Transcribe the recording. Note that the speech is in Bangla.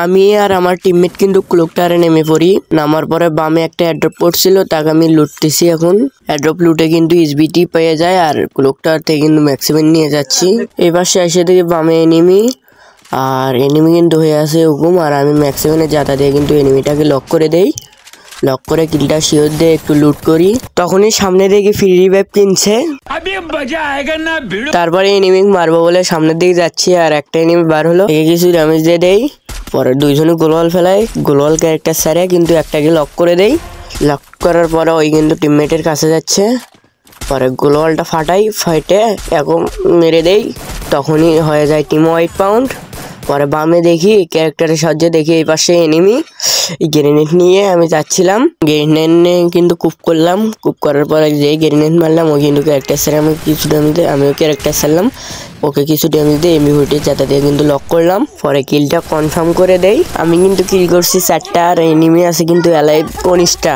আমি আর আমার টিমমেট কিন্তু ক্লক টাওয়ারে নেমে পড়ি। নামার পরে বামে একটা অ্যাড্রপ পড়ছিল, তাকে আমি লুটতেছি। এখন অ্যাড্রপ লুটে কিন্তু এসবিটি পেয়ে যায় আর ক্লক টাওয়ার থেকে কিন্তু ম্যাক্সিমাম নিয়ে যাচ্ছি। এবার এসে থেকে বামে এনিমি, আর এনিমি কিন্তু হয়ে আছে হুকুম, আর আমি ম্যাক্সিমামে যাতা দিয়ে কিন্তু এনিমিটাকে লক করে দেই। লক করে কিলটা শিওর দিয়ে একটু লুট করি। তখনই সামনে দেখি ফ্রি রিভাইভ কিনছে। তারপরে এনিমি মারবো বলে সামনের দিকে যাচ্ছি, আর একটা এনিমি বার হলো, একে কিছু ড্যামেজ দিয়ে দেই। পরে দুইজনে গোলওয়াল ফেলাই, গোলওয়াল ক্যারেক্টার সারে কিন্তু একটাকে লক করে দেই। লক করার পরে ওই কিন্তু টিমমেটের কাছে যাচ্ছে। পরে গোলওয়ালটা ফাটাই, ফাইটে এখন মেরে দেই। তখনই হয়ে যায় টিম হোয়াইট পাউন্ড। পরে বামে দেখি ক্যারেক্টারের সাহায্যে দেখি এই পাশে এনিমি। গ্রেনেড নিয়ে আমি যাচ্ছিলাম, গ্রেনেড নিয়ে কিন্তু কুপ করলাম। কুপ করার পরে যে গ্রেনেড মারলাম ওই কিন্তু ক্যারেক্টার সারে আমি কিছু ড্যামেজ দিয়ে আমিও ক্যারেক্টার সারলাম, ওকে কিছু ড্যামেজ দিয়ে এমবি যাতে দিয়ে কিন্তু লক করলাম। পরে কিলটা কনফার্ম করে দেই। আমি কিন্তু কিল করছি 4টা, আর এনিমি আছে কিন্তু অ্যালাইভ 19টা।